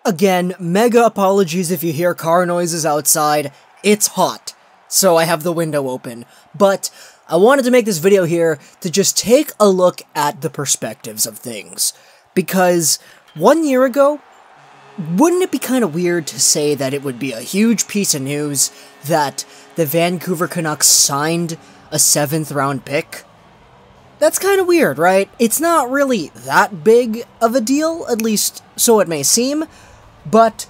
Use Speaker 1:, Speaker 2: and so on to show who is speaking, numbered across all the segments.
Speaker 1: Again, mega apologies if you hear car noises outside. It's hot, so I have the window open. But I wanted to make this video here to just take a look at the perspectives of things. Because 1 year ago, wouldn't it be kind of weird to say that it would be a huge piece of news that the Vancouver Canucks signed a 7th round pick? That's kind of weird, right? It's not really that big of a deal, at least so it may seem, but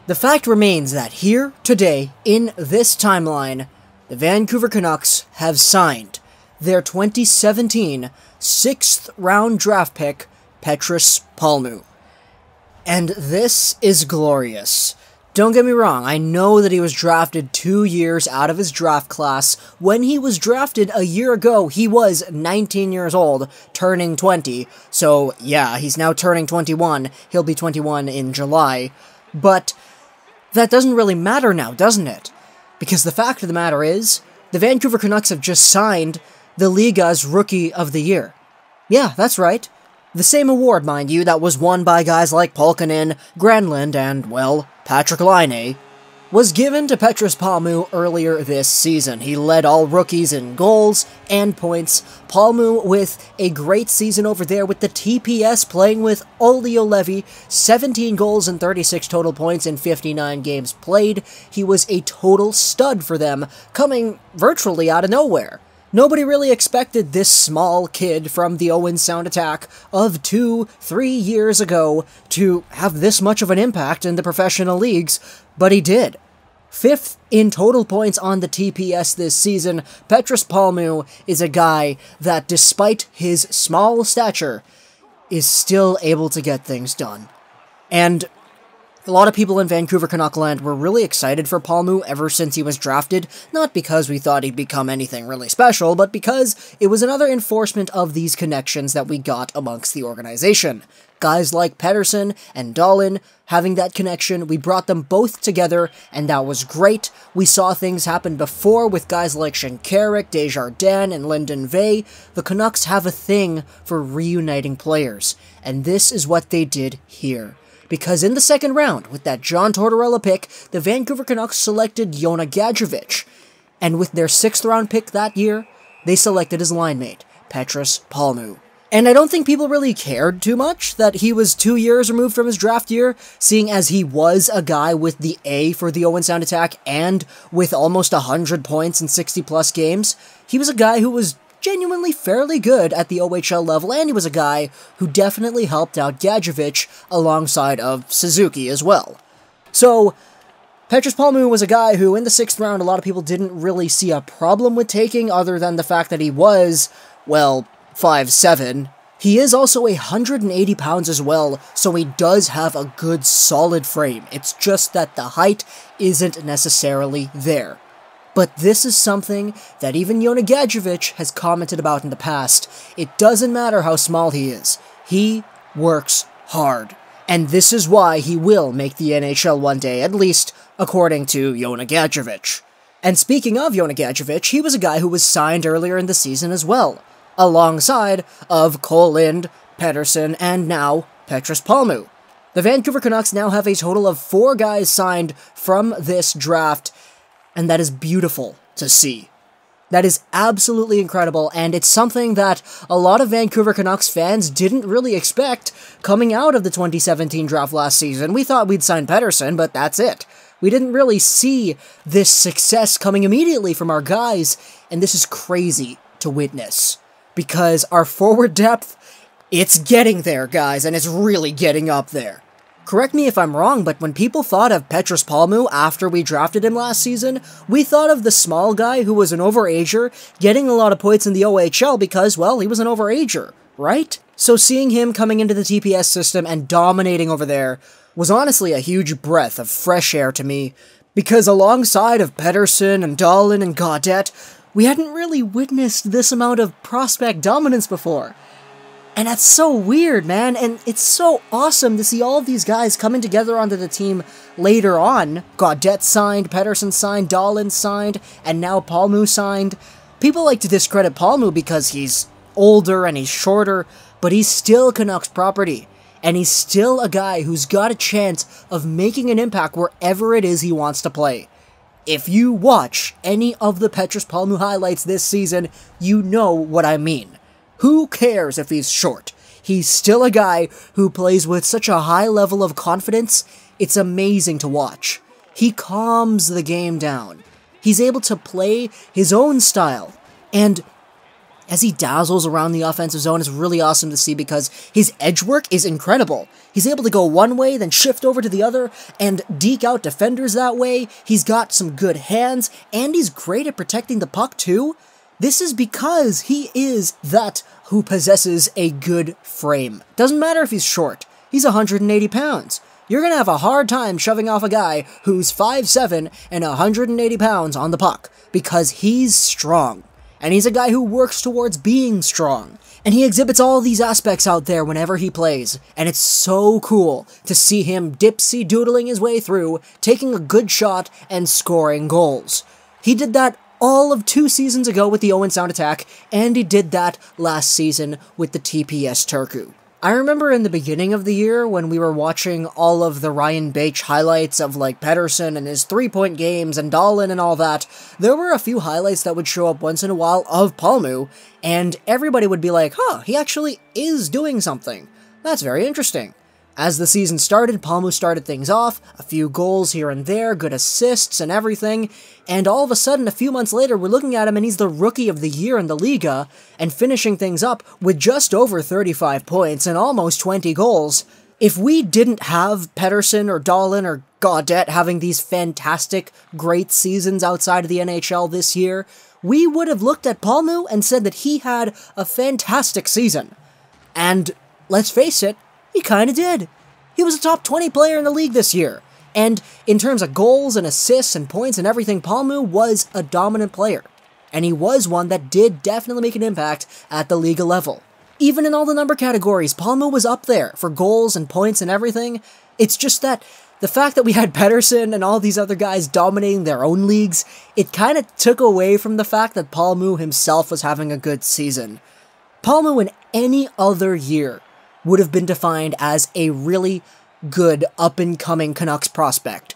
Speaker 1: the fact remains that here, today, in this timeline, the Vancouver Canucks have signed their 2017 6th round draft pick, PETRUS PALMU. And this is glorious. Don't get me wrong, I know that he was drafted 2 years out of his draft class. When he was drafted a year ago, he was 19 years old, turning 20. So yeah, he's now turning 21. He'll be 21 in July. But that doesn't really matter now, doesn't it? Because the fact of the matter is, the Vancouver Canucks have just signed the Liiga's Rookie of the Year. Yeah, that's right. The same award, mind you, that was won by guys like Pulkkinen, Granlund, and, well, Patrik Laine, was given to PETRUS PALMU earlier this season. He led all rookies in goals and points. Palmu with a great season over there with the TPS, playing with Olli Levy, 17 goals and 36 total points in 59 games played. He was a total stud for them, coming virtually out of nowhere. Nobody really expected this small kid from the Owen Sound Attack of 2-3 years ago to have this much of an impact in the professional leagues, but he did. 5th in total points on the TPS this season, PETRUS PALMU is a guy that, despite his small stature, is still able to get things done. And a lot of people in Vancouver Canuckland were really excited for Palmu ever since he was drafted, not because we thought he'd become anything really special, but because it was another enforcement of these connections that we got amongst the organization. Guys like Pettersson and Dahlin having that connection, we brought them both together, and that was great. We saw things happen before with guys like Shinkarik, Desjardins, and Lyndon Vey. The Canucks have a thing for reuniting players, and this is what they did here. Because in the second round, with that John Tortorella pick, the Vancouver Canucks selected Jonah Gadjovich. And with their 6th round pick that year, they selected his line mate, PETRUS PALMU. And I don't think people really cared too much that he was 2 years removed from his draft year, seeing as he was a guy with the A for the Owen Sound Attack and with almost 100 points in 60-plus games. He was a guy who was genuinely fairly good at the OHL level, and he was a guy who definitely helped out Gadjovich alongside of Suzuki as well. So, PETRUS PALMU was a guy who, in the 6th round, a lot of people didn't really see a problem with taking, other than the fact that he was, well, 5'7". He is also 180 pounds as well, so he does have a good solid frame. It's just that the height isn't necessarily there. But this is something that even Jonah Gadjovich has commented about in the past. It doesn't matter how small he is. He works hard. And this is why he will make the NHL one day, at least according to Jonah Gadjovich. And speaking of Jonah Gadjovich, he was a guy who was signed earlier in the season as well, alongside of Cole Lind, Pettersson, and now PETRUS PALMU. The Vancouver Canucks now have a total of 4 guys signed from this draft, and that is beautiful to see. That is absolutely incredible, and it's something that a lot of Vancouver Canucks fans didn't really expect coming out of the 2017 draft last season. We thought we'd sign Pettersson, but that's it. We didn't really see this success coming immediately from our guys, and this is crazy to witness. Because our forward depth, it's getting there, guys, and it's really getting up there. Correct me if I'm wrong, but when people thought of PETRUS PALMU after we drafted him last season, we thought of the small guy who was an overager, getting a lot of points in the OHL because, well, he was an overager, right? So seeing him coming into the TPS system and dominating over there was honestly a huge breath of fresh air to me, because alongside of Pettersson and Dahlin and Gaudette, we hadn't really witnessed this amount of prospect dominance before. And that's so weird, man, and it's so awesome to see all of these guys coming together onto the team later on. Gaudette signed, Pettersson signed, Dahlin signed, and now Palmu signed. People like to discredit Palmu because he's older and he's shorter, but he's still Canucks property. and he's still a guy who's got a chance of making an impact wherever it is he wants to play. If you watch any of the PETRUS PALMU highlights this season, you know what I mean. Who cares if he's short? He's still a guy who plays with such a high level of confidence, it's amazing to watch. He calms the game down. He's able to play his own style, and as he dazzles around the offensive zone, it's really awesome to see because his edge work is incredible. He's able to go one way, then shift over to the other, and deke out defenders that way. He's got some good hands, and he's great at protecting the puck too. This is because he is that who possesses a good frame. Doesn't matter if he's short. He's 180 pounds. You're going to have a hard time shoving off a guy who's 5'7" and 180 pounds on the puck because he's strong. And he's a guy who works towards being strong. And he exhibits all these aspects out there whenever he plays. And it's so cool to see him dipsy-doodling his way through, taking a good shot, and scoring goals. He did that all of 2 seasons ago with the Owen Sound Attack, and he did that last season with the TPS Turku. I remember in the beginning of the year when we were watching all of the Ryan Bache highlights of like Pettersson and his 3-point games and Dahlin and all that, there were a few highlights that would show up once in a while of Palmu, and everybody would be like, huh, he actually is doing something. That's very interesting. As the season started, Palmu started things off, a few goals here and there, good assists and everything, and all of a sudden, a few months later, we're looking at him and he's the Rookie of the Year in the Liiga, and finishing things up with just over 35 points and almost 20 goals. If we didn't have Pettersson or Dahlin or Gaudette having these fantastic, great seasons outside of the NHL this year, we would have looked at Palmu and said that he had a fantastic season. And, let's face it, he kinda did. He was a top 20 player in the league this year. And in terms of goals and assists and points and everything, Palmu was a dominant player. And he was one that did definitely make an impact at the Liiga level. Even in all the number categories, Palmu was up there for goals and points and everything. It's just that the fact that we had Pettersson and all these other guys dominating their own leagues, it kinda took away from the fact that Palmu himself was having a good season. Palmu in any other year would have been defined as a really good up-and-coming Canucks prospect.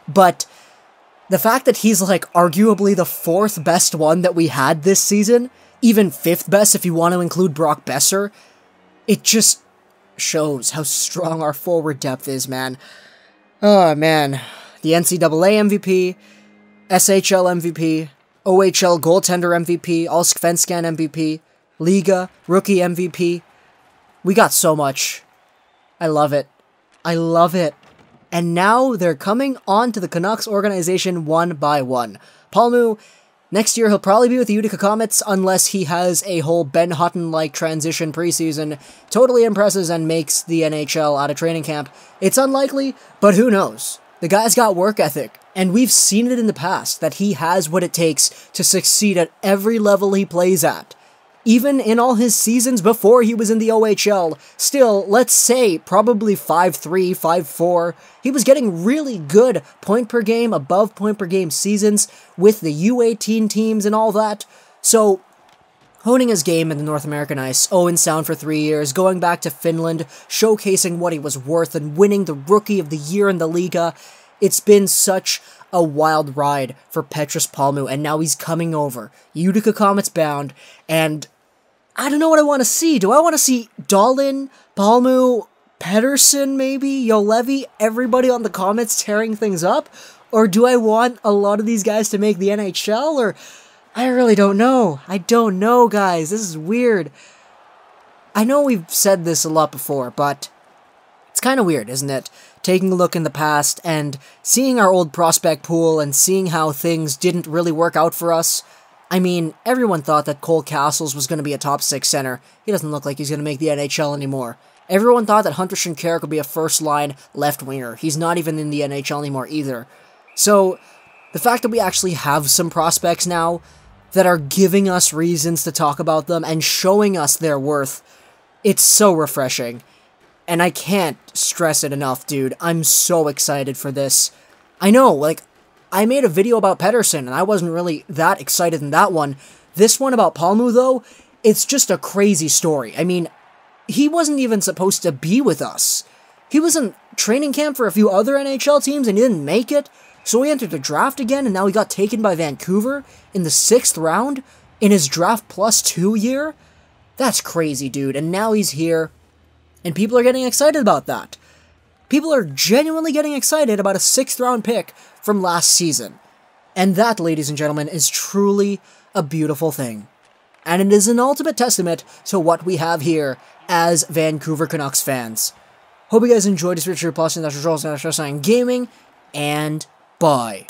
Speaker 1: But the fact that he's like arguably the 4th best one that we had this season, even 5th best if you want to include Brock Besser, it just shows how strong our forward depth is, man. Oh, man. The NCAA MVP, SHL MVP, OHL goaltender MVP, Allsvenskan MVP, Liiga Rookie MVP. We got so much. I love it. I love it. And now they're coming on to the Canucks organization one by one. Palmu, next year he'll probably be with the Utica Comets unless he has a whole Ben Hutton-like transition preseason, totally impresses and makes the NHL out of training camp. It's unlikely, but who knows? The guy's got work ethic, and we've seen it in the past that he has what it takes to succeed at every level he plays at. Even in all his seasons before he was in the OHL, still, let's say, probably 5'3", 5'4", he was getting really good point-per-game, above point-per-game seasons with the U18 teams and all that. So, honing his game in the North American ice, Owen Sound for 3 years, going back to Finland, showcasing what he was worth, and winning the Rookie of the Year in the Liiga, it's been such a wild ride for PETRUS PALMU, and now he's coming over, Utica Comets bound, and I don't know what I want to see. Do I want to see Dahlin, Palmu, Pettersson maybe, Juolevi, everybody on the Comets tearing things up? Or do I want a lot of these guys to make the NHL? Or I really don't know. I don't know, guys. This is weird. I know we've said this a lot before, but it's kind of weird, isn't it? Taking a look in the past and seeing our old prospect pool and seeing how things didn't really work out for us. I mean, everyone thought that Cole Castles was going to be a top 6 center. He doesn't look like he's going to make the NHL anymore. Everyone thought that Hunter Shinkaruk would be a first-line left winger. He's not even in the NHL anymore either. So, the fact that we actually have some prospects now that are giving us reasons to talk about them and showing us their worth, it's so refreshing. And I can't stress it enough, dude. I'm so excited for this. I know, like, I made a video about Pettersson, and I wasn't really that excited in that one. This one about Palmu, though, it's just a crazy story. I mean, he wasn't even supposed to be with us. He was in training camp for a few other NHL teams and he didn't make it, so he entered the draft again, and now he got taken by Vancouver in the 6th round in his draft plus 2 year? That's crazy, dude, and now he's here, and people are getting excited about that. People are genuinely getting excited about a 6th round pick from last season. And that, ladies and gentlemen, is truly a beautiful thing. And it is an ultimate testament to what we have here as Vancouver Canucks fans. Hope you guys enjoyed this Richard Plus and Industrial Trolls and Gaming, and bye.